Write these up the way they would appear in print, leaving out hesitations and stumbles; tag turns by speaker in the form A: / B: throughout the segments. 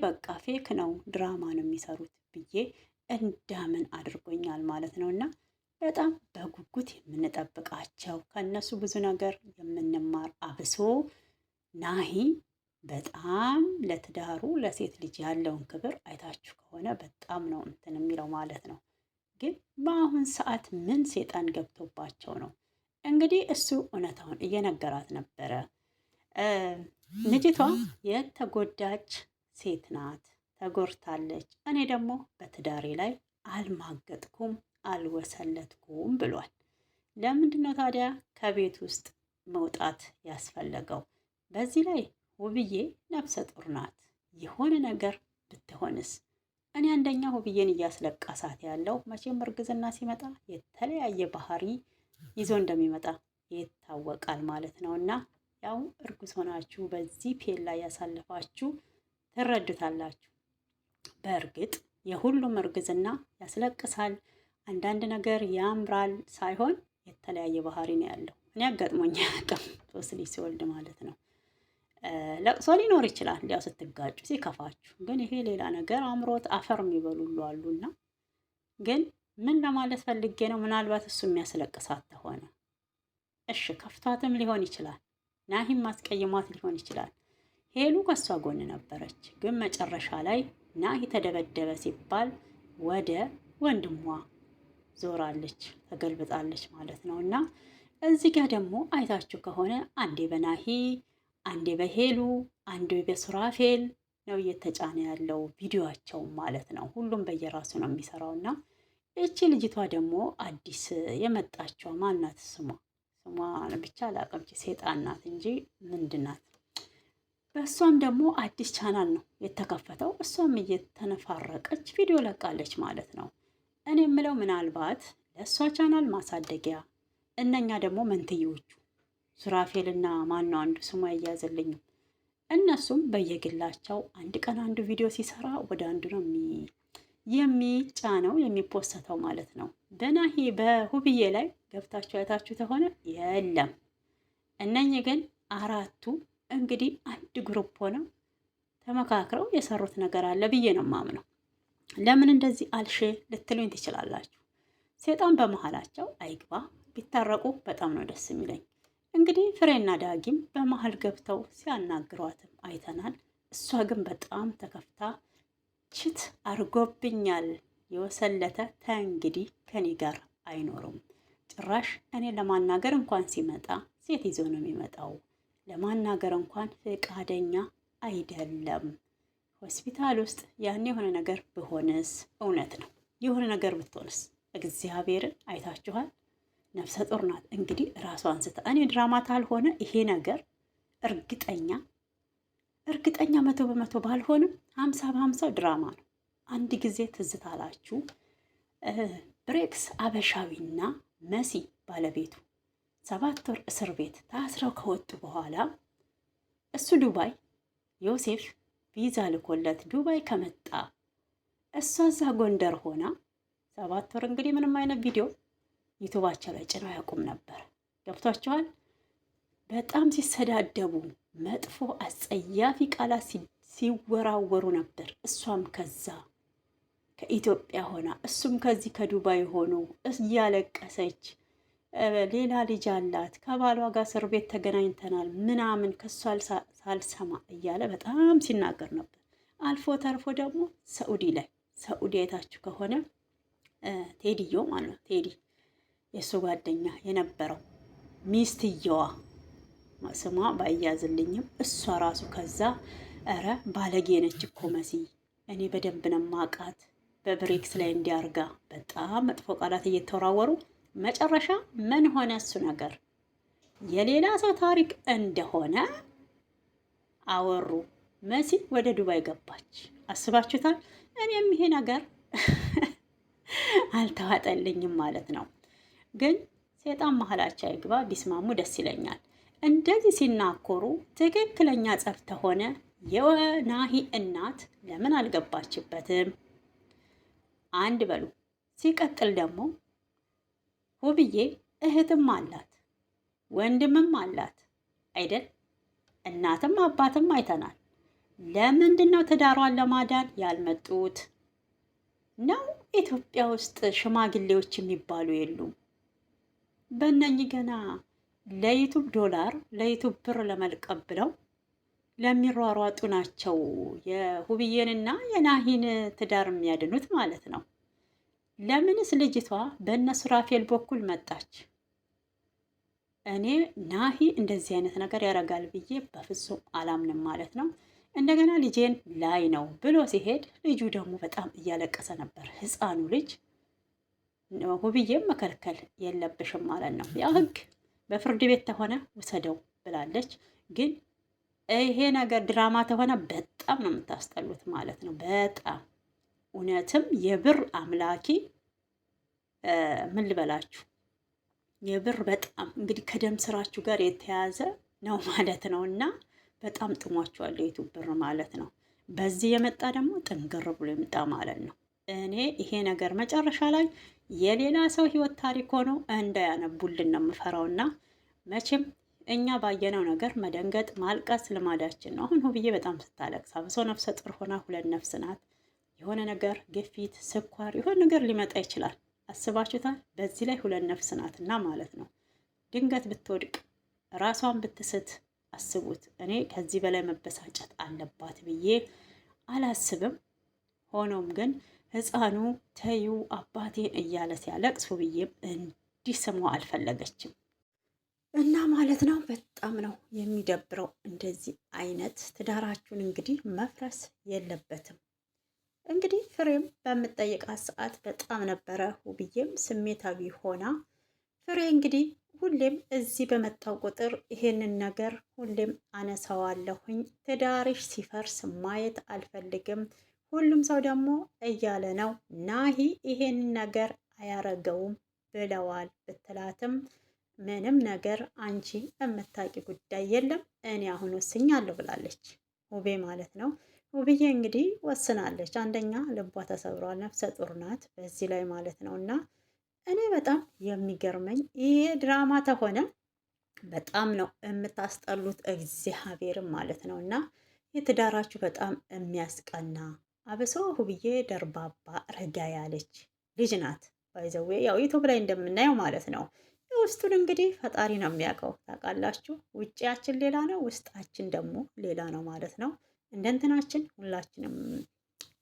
A: በቃ ፌክ ነው ድራማ ነው የሚሰሩት ብዬ እንዳምን አድርጎኛል ማለት ነው። እና በጣም በጉጉት የምንጠብቃቸው ከእነሱ ብዙ ነገር የምንማር አብሶ ናሂ በጣም ለትዳሩ ለሴት ልጅ ያለውን ክብር አይታችሁ ከሆነ በጣም ነው እንትን የሚለው ማለት ነው። ግን በአሁን ሰዓት ምን ሴጣን ገብቶባቸው ነው? እንግዲህ እሱ እውነታውን እየነገራት ነበረ። ልጅቷ የተጎዳች ሴት ናት፣ ተጎድታለች። እኔ ደግሞ በትዳሬ ላይ አልማገጥኩም፣ አልወሰለትኩም ብሏል። ለምንድን ነው ታዲያ ከቤት ውስጥ መውጣት ያስፈለገው? በዚህ ላይ ውብዬ ነፍሰ ጡር ናት። የሆነ ነገር ብትሆንስ? እኔ አንደኛ ውብዬን እያስለቀሳት ያለው መቼም እርግዝና ሲመጣ የተለያየ ባህሪ ይዞ እንደሚመጣ ይታወቃል ማለት ነው። እና ያው እርጉዝ ሆናችሁ በዚህ ፔል ላይ ያሳለፋችሁ ትረዱታላችሁ። በእርግጥ የሁሉም እርግዝና ያስለቅሳል፣ አንዳንድ ነገር ያምራል ሳይሆን የተለያየ ባህሪ ነው ያለው። እኔ አጋጥሞኝ አያውቅም ሶስት ልጅ ሲወልድ ማለት ነው። ለቅሶ ሊኖር ይችላል ያው ስትጋጩ ሲከፋችሁ፣ ግን ይሄ ሌላ ነገር አምሮት አፈር የሚበሉሉ አሉና፣ ግን ምን ለማለት ፈልጌ ነው፣ ምናልባት እሱ የሚያስለቅሳት ተሆነ እሺ ከፍቷትም ሊሆን ይችላል፣ ናሂም ማስቀይሟት ሊሆን ይችላል። ሄሉ ከሷ ጎን ነበረች፣ ግን መጨረሻ ላይ ናሂ ተደበደበ ሲባል ወደ ወንድሟ ዞራለች፣ ተገልብጣለች ማለት ነው። እና እዚህ ጋር ደግሞ አይታችሁ ከሆነ አንዴ በናሂ አንዴ በሄሉ አንዴ በሱራፌል ነው እየተጫነ ያለው ቪዲዮቸው ማለት ነው። ሁሉም በየራሱ ነው የሚሰራው። እና እቺ ልጅቷ ደግሞ አዲስ የመጣችው ማናት? ስሟ ብቻ አላውቅም። ሴጣን ናት እንጂ ምንድን ናት? በእሷም ደግሞ አዲስ ቻናል ነው የተከፈተው። እሷም እየተነፋረቀች ቪዲዮ ለቃለች ማለት ነው። እኔ የምለው ምናልባት ለእሷ ቻናል ማሳደጊያ፣ እነኛ ደግሞ መንትዮቹ ሱራፌልና ማነው አንዱ ስሙ አያያዝልኝም። እነሱም በየግላቸው አንድ ቀን አንዱ ቪዲዮ ሲሰራ ወደ አንዱ ነው የሚጫነው የሚፖሰተው ማለት ነው። በናሂ በሁብዬ ላይ ገብታችሁ አይታችሁ ተሆነ የለም። እነኚህ ግን አራቱ እንግዲህ አንድ ግሩፕ ሆነው ተመካክረው የሰሩት ነገር አለ ብዬ ነው ማምነው። ለምን እንደዚህ አልሽ ልትሉኝ ትችላላችሁ። ሴጣን በመሀላቸው አይግባ፣ ቢታረቁ በጣም ነው ደስ የሚለኝ። እንግዲህ ፍሬና ዳጊም በመሀል ገብተው ሲያናግሯትም አይተናል። እሷ ግን በጣም ተከፍታ ችት አርጎብኛል፣ የወሰለተ ተንግዲህ ከኔ ጋር አይኖሩም፣ ጭራሽ እኔ ለማናገር እንኳን ሲመጣ ሴት ይዞ ነው የሚመጣው፣ ለማናገር እንኳን ፈቃደኛ አይደለም። ሆስፒታል ውስጥ ያን የሆነ ነገር ብሆንስ? እውነት ነው የሆነ ነገር ብትሆንስ? እግዚአብሔርን አይታችኋል። ነፍሰ ጡር ናት እንግዲህ ራሷን ስታ። እኔ ድራማ ካልሆነ ይሄ ነገር እርግጠኛ 100% ባልሆንም 50 ድራማ ነው። አንድ ጊዜ ትዝታላችሁ ብሬክስ አበሻዊና መሲ ባለቤቱ 7 ወር እስር ቤት ታስረው ከወጡ በኋላ እሱ ዱባይ ዮሴፍ ቪዛ ልኮለት ዱባይ ከመጣ እሷ እዛ ጎንደር ሆና 7 ወር እንግዲህ ምንም አይነት ቪዲዮ ዩቱባቸው ላይ ጭነው ያውቁም ነበር። ገብቷቸዋል። በጣም ሲሰዳደቡ መጥፎ አጸያፊ ቃላት ሲወራወሩ ነበር። እሷም ከዛ ከኢትዮጵያ ሆና እሱም ከዚህ ከዱባይ ሆኖ እያለቀሰች ሌላ ልጅ አላት ከባሏ ጋር እስር ቤት ተገናኝተናል ምናምን ከሷ ሳልሰማ እያለ በጣም ሲናገር ነበር። አልፎ ተርፎ ደግሞ ሰኡዲ አይታችሁ ከሆነ ቴዲዮ ማለት ነው፣ ቴዲ የእሱ ጓደኛ የነበረው ሚስትየዋ ስሟ ባያዝልኝም እሷ ራሱ ከዛ ኧረ ባለጌ ነች እኮ መሲ፣ እኔ በደንብ ነው ማቃት፣ በብሬክስ ላይ እንዲያርጋ በጣም መጥፎ ቃላት እየተወራወሩ መጨረሻ ምን ሆነ? እሱ ነገር የሌላ ሰው ታሪክ እንደሆነ አወሩ። መሲ ወደ ዱባይ ገባች። አስባችሁታል? እኔም ይሄ ነገር አልተዋጠልኝም ማለት ነው። ግን ሴጣን መሀላቸው አይግባ፣ ቢስማሙ ደስ ይለኛል። እንደዚህ ሲናኮሩ ትክክለኛ ጸብ ተሆነ የናሂ እናት ለምን አልገባችበትም? አንድ በሉ። ሲቀጥል ደግሞ ውብዬ እህትም አላት ወንድምም አላት አይደል? እናትም አባትም አይተናል። ለምንድን ነው ትዳሯን ለማዳን ያልመጡት? ነው ኢትዮጵያ ውስጥ ሽማግሌዎች የሚባሉ የሉም? በእነኚህ ገና ለዩቱብ ዶላር ለዩቱብ ብር ለመልቀም ብለው ለሚሯሯጡ ናቸው የሁብዬንና የናሂን ትዳር የሚያድኑት ማለት ነው። ለምንስ ልጅቷ በእነ ሱራፌል በኩል መጣች? እኔ ናሂ እንደዚህ አይነት ነገር ያደርጋል ብዬ በፍጹም አላምንም ማለት ነው። እንደገና ልጄን ላይ ነው ብሎ ሲሄድ ልጁ ደግሞ በጣም እያለቀሰ ነበር፣ ህፃኑ ልጅ። ሁብዬም መከልከል የለብሽም ማለት ነው። ያው ህግ በፍርድ ቤት ተሆነ ውሰደው ብላለች። ግን ይሄ ነገር ድራማ ተሆነ በጣም ነው የምታስጠሉት ማለት ነው። በጣም እውነትም የብር አምላኪ ምን ልበላችሁ፣ የብር በጣም እንግዲህ ከደም ስራችሁ ጋር የተያዘ ነው ማለት ነው። እና በጣም ጥሟችኋል የዩቱብ ብር ማለት ነው። በዚህ የመጣ ደግሞ ጥንግር ብሎ የመጣ ማለት ነው። እኔ ይሄ ነገር መጨረሻ ላይ የሌላ ሰው ህይወት ታሪክ ሆኖ እንዳያነቡልን ነው የምፈራውና መቼም እኛ ባየነው ነገር መደንገጥ ማልቀስ ልማዳችን ነው። አሁን ሁብዬ በጣም ስታለቅስ አብሶ ነፍሰ ጡር ሆና 2 ነፍስ ናት። የሆነ ነገር ግፊት፣ ስኳር የሆነ ነገር ሊመጣ ይችላል። አስባችሁታል? በዚህ ላይ 2 ነፍስ ናትና ማለት ነው። ድንገት ብትወድቅ ራሷን ብትስት አስቡት። እኔ ከዚህ በላይ መበሳጨት አለባት ብዬ አላስብም። ሆኖም ግን ህፃኑ ተዩ አባቴን እያለ ሲያለቅስ ሁብዬም እንዲስሙ አልፈለገችም እና ማለት ነው። በጣም ነው የሚደብረው። እንደዚህ አይነት ትዳራችሁን እንግዲህ መፍረስ የለበትም። እንግዲህ ፍሬም በምጠይቃት ሰዓት በጣም ነበረ ሁብዬም ስሜታዊ ሆና፣ ፍሬ እንግዲህ ሁሌም እዚህ በመጣው ቁጥር ይሄንን ነገር ሁሌም አነሳዋለሁኝ፣ ትዳርሽ ሲፈርስ ማየት አልፈልግም፣ ሁሉም ሰው ደግሞ እያለ ነው ናሂ ይሄንን ነገር አያረገውም ብለዋል ብትላትም ምንም ነገር አንቺ የምታቂ ጉዳይ የለም፣ እኔ አሁን ወስኛለሁ ብላለች ውቤ ማለት ነው። ውብዬ እንግዲህ ወስናለች። አንደኛ ልቧ ተሰብሯል፣ ነፍሰ ጡር ናት በዚህ ላይ ማለት ነው። እና እኔ በጣም የሚገርመኝ ይሄ ድራማ ተሆነ በጣም ነው የምታስጠሉት እግዚአብሔርም ማለት ነው። እና የትዳራችሁ በጣም የሚያስቀና አብሶ ሁብዬ ደርባባ ረጋ ያለች ልጅ ናት። ባይዘዌ ያው ዩቱብ ላይ እንደምናየው ማለት ነው። ውስጡን እንግዲህ ፈጣሪ ነው የሚያውቀው። ታውቃላችሁ፣ ውጭያችን ሌላ ነው፣ ውስጣችን ደግሞ ሌላ ነው ማለት ነው። እንደ እንትናችን ሁላችንም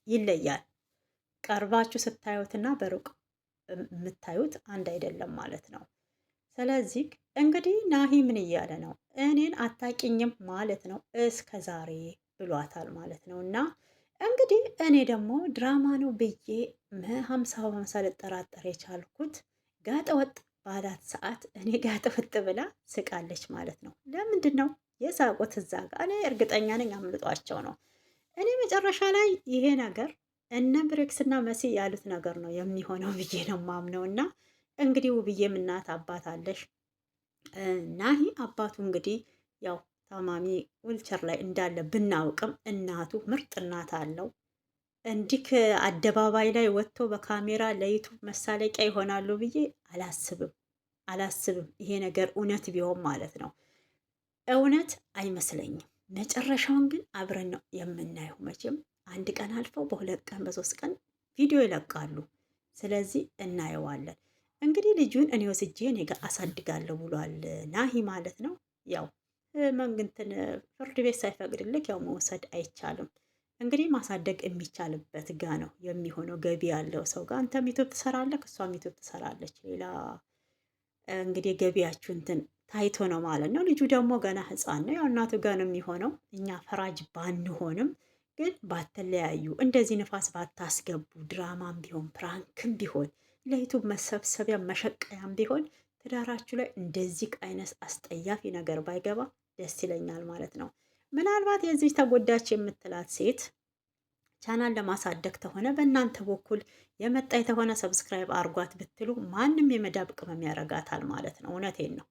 A: ይለያል። ቀርባችሁ ስታዩትና በሩቅ የምታዩት አንድ አይደለም ማለት ነው። ስለዚህ እንግዲህ ናሂ ምን እያለ ነው? እኔን አታቂኝም ማለት ነው እስከ ዛሬ ብሏታል ማለት ነው። እና እንግዲህ እኔ ደግሞ ድራማ ነው ብዬ 50 ልጠራጠር የቻልኩት ጋጠወጥ ባላት ሰዓት እኔ ጋጠወጥ ብላ ስቃለች ማለት ነው። ለምንድን ነው የሳቁት? እዛ ጋር እኔ እርግጠኛ ነኝ አምልጧቸው ነው። እኔ መጨረሻ ላይ ይሄ ነገር እነ ብሬክስና መሲ ያሉት ነገር ነው የሚሆነው ብዬ ነው ማምነው። እና እንግዲህ ውብዬም እናት አባት አለሽ። ናሂ አባቱ እንግዲህ ያው ታማሚ ዊልቸር ላይ እንዳለ ብናውቅም እናቱ ምርጥ እናት አለው። እንዲህ አደባባይ ላይ ወጥቶ በካሜራ ለዩቱብ መሳለቂያ ይሆናሉ ብዬ አላስብም። ይሄ ነገር እውነት ቢሆን ማለት ነው። እውነት አይመስለኝም። መጨረሻውን ግን አብረን ነው የምናየው። መቼም አንድ ቀን አልፈው በ2 ቀን በ3 ቀን ቪዲዮ ይለቃሉ። ስለዚህ እናየዋለን። እንግዲህ ልጁን እኔ ወስጄ እኔ ጋር አሳድጋለሁ ብሏል ናሂ ማለት ነው። ያው መንግንትን ፍርድ ቤት ሳይፈቅድልክ ያው መውሰድ አይቻልም። እንግዲህ ማሳደግ የሚቻልበት ጋ ነው የሚሆነው። ገቢ ያለው ሰው ጋር አንተም ዩቱብ ትሰራለህ፣ እሷም ዩቱብ ትሰራለች። ሌላ እንግዲህ ገቢያችሁ እንትን ታይቶ ነው ማለት ነው። ልጁ ደግሞ ገና ህፃን ነው። ያው እናቱ ጋር ነው የሚሆነው። እኛ ፈራጅ ባንሆንም ግን ባትለያዩ፣ እንደዚህ ንፋስ ባታስገቡ፣ ድራማም ቢሆን ፕራንክም ቢሆን ለዩቱብ መሰብሰቢያ መሸቀያም ቢሆን ትዳራችሁ ላይ እንደዚህ አይነት አስጠያፊ ነገር ባይገባ ደስ ይለኛል ማለት ነው። ምናልባት የዚህ ተጎዳች የምትላት ሴት ቻናል ለማሳደግ ተሆነ በእናንተ በኩል የመጣ የተሆነ ሰብስክራይብ አርጓት ብትሉ ማንም የመዳብ ቅመም ያረጋታል ማለት ነው። እውነቴን ነው።